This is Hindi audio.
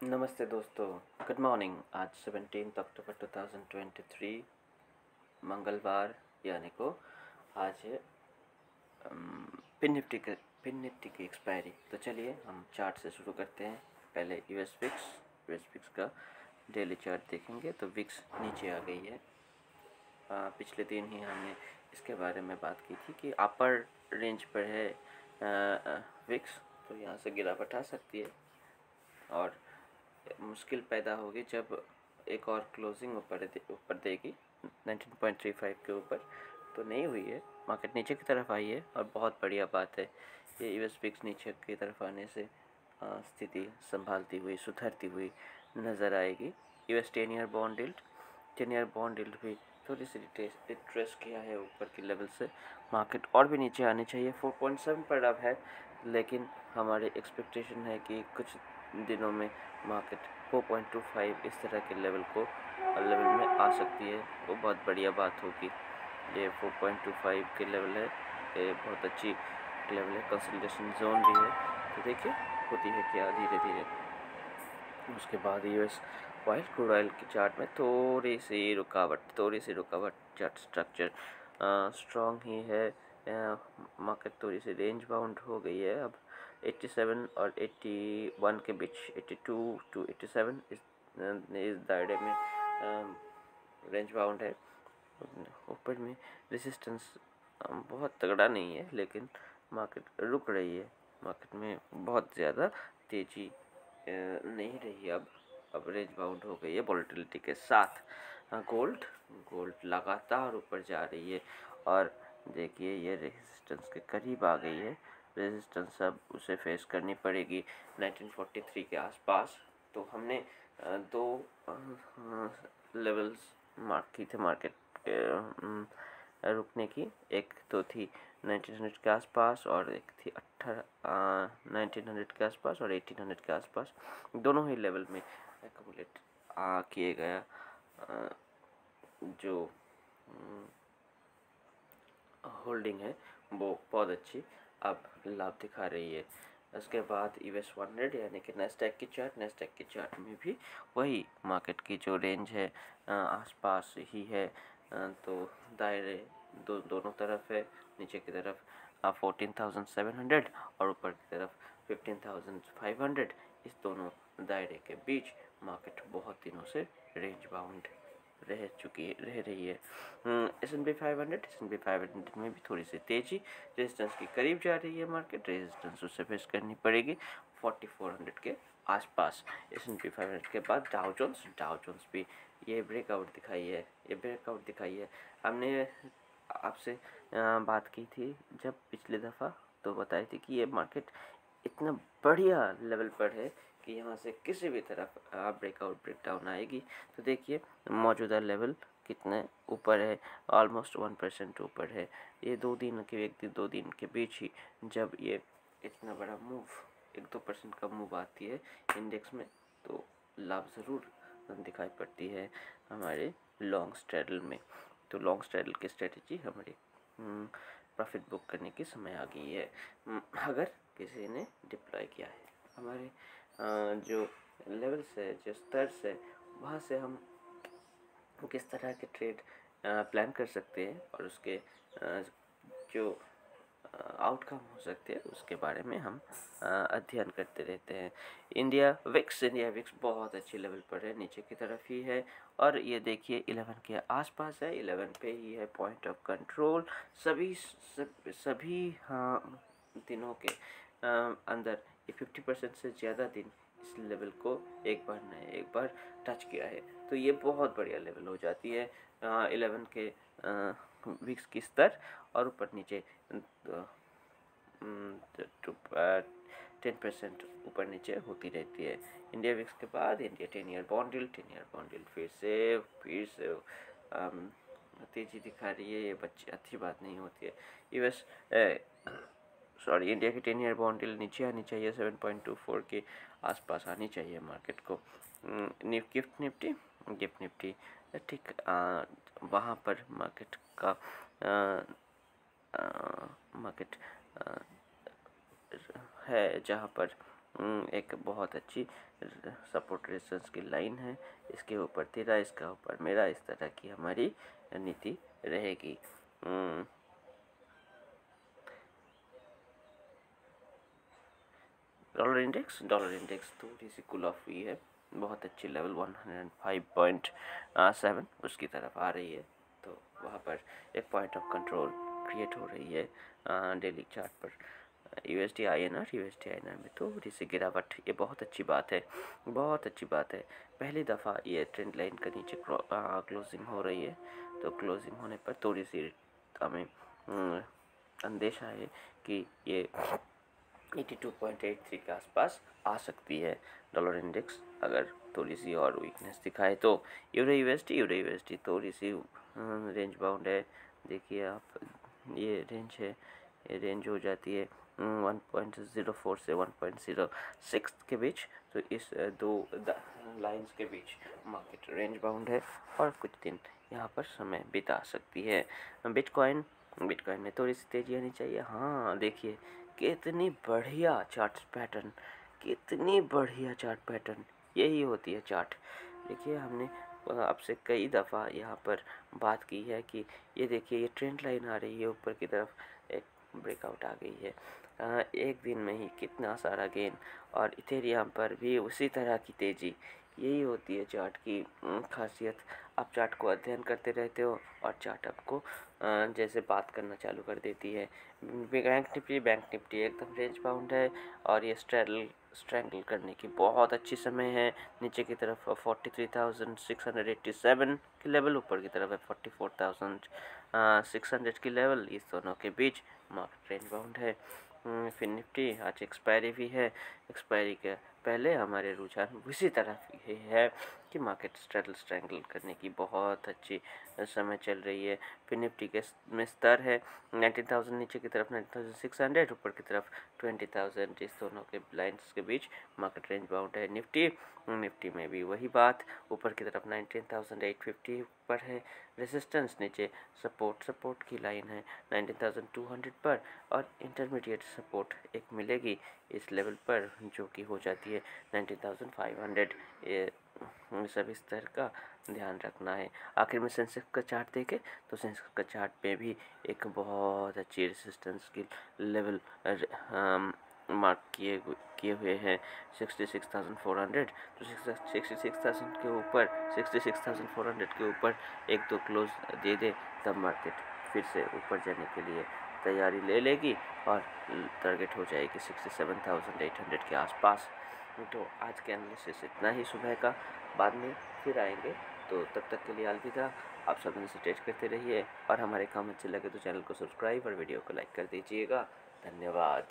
नमस्ते दोस्तों, गुड मॉर्निंग। आज 17 अक्टूबर 2023 मंगलवार यानी को आज है पिन निफ्टी की एक्सपायरी। तो चलिए हम चार्ट से शुरू करते हैं। पहले यूएस विक्स का डेली चार्ट देखेंगे तो विक्स नीचे आ गई है। पिछले दिन ही हमने इसके बारे में बात की थी कि अपर रेंज पर है विक्स, तो यहाँ से गिरावट आ सकती है और मुश्किल पैदा होगी जब एक और क्लोजिंग ऊपर देगी 19.35 के ऊपर। तो नहीं हुई है, मार्केट नीचे की तरफ आई है और बहुत बढ़िया बात है। ये यूएस विक्स नीचे की तरफ आने से स्थिति संभालती हुई सुधरती हुई नज़र आएगी। यूएस 10 ईयर बॉन्ड यील्ड भी थोड़ी सी रिट्रेस किया है ऊपर की लेवल से। मार्केट और भी नीचे आनी चाहिए, 4.7 पर अब है, लेकिन हमारी एक्सपेक्टेशन है कि कुछ दिनों में मार्केट 4.25 इस तरह के लेवल में आ सकती है। वो बहुत बढ़िया बात होगी। ये 4.25 के लेवल है, ये बहुत अच्छी लेवल है, कंसोलिडेशन जोन भी है। तो देखिए होती है क्या धीरे धीरे। उसके बाद यूएस ऑयल क्रूड ऑयल की चार्ट में थोड़ी सी रुकावट चार्ट स्ट्रक्चर स्ट्रॉन्ग ही है। मार्केट थोड़ी सी रेंज बाउंड हो गई है अब 87 और 81 के बीच, 82 टू 87 इस दायरे में रेंज बाउंड है। ऊपर में रेजिस्टेंस बहुत तगड़ा नहीं है, लेकिन मार्केट रुक रही है। मार्केट में बहुत ज़्यादा तेज़ी नहीं रही अब रेंज बाउंड हो गई है वॉलेटिलिटी के साथ। गोल्ड लगातार ऊपर जा रही है और देखिए ये रेजिस्टेंस के करीब आ गई है। रेजिस्टेंस अब उसे फेस करनी पड़ेगी 1943 के आसपास। तो हमने दो लेवल्स मार्क की थे मार्केट रुकने की। एक तो थी 1900 के आसपास और एक थी 1900 के आसपास और 1800 के आसपास। दोनों ही लेवल में एक्यूमुलेट किए गया जो होल्डिंग है वो बहुत अच्छी अब लाभ दिखा रही है। उसके बाद यूएस 100 यानी कि नेस्डैक की चार्ट में भी वही मार्केट की जो रेंज है आसपास ही है। तो दायरे दोनों तरफ है, नीचे की तरफ 14,700 और ऊपर की तरफ 15,500। इस दोनों दायरे के बीच मार्केट बहुत दिनों से रेंज बाउंड रह रही है। S&P 500 में भी थोड़ी सी तेजी, रेजिस्टेंस के करीब जा रही है मार्केट। रेजिस्टेंस उससे फेस करनी पड़ेगी 4400 के आसपास। S&P 500 के बाद डाउ जोन्स भी ये ब्रेकआउट दिखाई है। हमने आपसे बात की थी जब पिछली दफ़ा, तो बताई थी कि ये मार्केट इतना बढ़िया लेवल पर है कि यहाँ से किसी भी तरफ ब्रेक डाउन आएगी। तो देखिए मौजूदा लेवल कितने ऊपर है, ऑलमोस्ट 1% ऊपर है। ये 2 दिन के बीच ही जब ये इतना बड़ा मूव 1-2% का मूव आती है इंडेक्स में, तो लाभ ज़रूर दिखाई पड़ती है हमारे लॉन्ग स्ट्रैडल में। तो लॉन्ग स्ट्रैडल की स्ट्रेटजी हमारी प्रॉफिट बुक करने की समय आ गई है अगर किसी ने डिप्लॉय किया है। हमारे जो लेवल से, जो स्तर से, वहाँ से हम किस तरह के ट्रेड प्लान कर सकते हैं और उसके जो आउटकम हो सकते हैं उसके बारे में हम अध्ययन करते रहते हैं। इंडिया विक्स बहुत अच्छी लेवल पर है, नीचे की तरफ ही है और ये देखिए 11 के आसपास है, 11 पे ही है पॉइंट ऑफ कंट्रोल। सभी दिनों के अंदर ये 50% से ज़्यादा दिन इस लेवल को एक बार टच किया है, तो ये बहुत बढ़िया लेवल हो जाती है 11 के विक्स की स्तर और ऊपर नीचे 10% ऊपर नीचे होती रहती है। इंडिया विक्स के बाद इंडिया 10 ईयर बॉन्ड यील्ड फिर से तेज़ी दिखा रही है। ये बच्ची अच्छी बात नहीं होती है। इंडिया की 10 ईयर बॉन्ड यील्ड नीचे आनी चाहिए, 7.24 के आसपास आनी चाहिए मार्केट को। गिफ्ट निफ्टी ठीक वहाँ पर मार्केट का मार्केट है जहाँ पर एक बहुत अच्छी सपोर्ट रेजिस्टेंस की लाइन है। इसके ऊपर तेरा, इसका ऊपर मेरा, इस तरह की हमारी नीति रहेगी। डॉलर इंडेक्स थोड़ी सी कूल ऑफ हुई है, बहुत अच्छी लेवल 105.7 उसकी तरफ आ रही है, तो वहाँ पर एक पॉइंट ऑफ कंट्रोल क्रिएट हो रही है डेली चार्ट पर। यूएसडी आईएनआर में थोड़ी सी गिरावट, ये बहुत अच्छी बात है, बहुत अच्छी बात है। पहली दफ़ा ये ट्रेंड लाइन के नीचे क्लोजिंग हो रही है, तो क्लोजिंग होने पर थोड़ी सी हमें अंदेशा है कि ये 82.83 के आसपास आ सकती है डॉलर इंडेक्स, अगर थोड़ी सी और वीकनेस दिखाए तो। यूरो यूएसडी थोड़ी सी रेंज बाउंड है, देखिए आप, ये रेंज है, ये रेंज हो जाती है 1.04 से 1.06 के बीच, तो इस दो लाइंस के बीच मार्केट रेंज बाउंड है और कुछ दिन यहाँ पर समय बिता सकती है। बिटकॉइन में थोड़ी सी तेजी आनी चाहिए। हाँ देखिए कितनी बढ़िया चार्ट पैटर्न, कितनी बढ़िया चार्ट पैटर्न, यही होती है चार्ट। देखिए हमने आपसे कई दफ़ा यहाँ पर बात की है कि ये देखिए ये ट्रेंड लाइन आ रही है ऊपर की तरफ, एक ब्रेकआउट आ गई है एक दिन में ही कितना सारा गेन, और इथेरियम पर भी उसी तरह की तेज़ी, यही होती है चार्ट की खासियत। आप चार्ट को अध्ययन करते रहते हो और चार्ट आपको जैसे बात करना चालू कर देती है। बैंक निफ्टी एकदम रेंज बाउंड है और ये स्ट्रैंगल करने की बहुत अच्छी समय है। नीचे की तरफ 43,687 की लेवल, ऊपर की तरफ है 44,600 की लेवल, इस दोनों के बीच मार्केट रेंज बाउंड है। फिर निफ्टी आज एक्सपायरी भी है, एक्सपायरी के पहले हमारे रुझान उसी तरफ ही है कि मार्केट स्ट्रैंगल करने की बहुत अच्छी समय चल रही है। फिर निफ्टी के में स्तर है 19,000, नीचे की तरफ 19,600, ऊपर की तरफ 20,000, इस दोनों के लाइन्स के बीच मार्केट रेंज बाउंड है। निफ्टी में भी वही बात, ऊपर की तरफ 19,850 पर है रेजिस्टेंस, नीचे सपोर्ट की लाइन है 19,200 पर, और इंटरमीडिएट सपोर्ट एक मिलेगी इस लेवल पर जो कि हो जाती है 19,500। ये सभी स्तर का ध्यान रखना है। आखिर में सेंसेक्स का चार्ट देखें तो सेंसेक्स का चार्ट पे भी एक बहुत अच्छी रेजिस्टेंस की लेवल मार्क किए हुए हैं 66,400, तो 66,000 के ऊपर 66,400 के ऊपर एक दो क्लोज दे दे तब मार्केट फिर से ऊपर जाने के लिए तैयारी ले लेगी और टारगेट हो जाएगी 67,800 के आसपास। तो आज के एनालिसिस इतना ही सुबह का, बाद में फिर आएंगे, तो तब तक के लिए अलविदा। आप सब इंस्टेट करते रहिए और हमारे काम अच्छे लगे तो चैनल को सब्सक्राइब और वीडियो को लाइक कर दीजिएगा। धन्यवाद।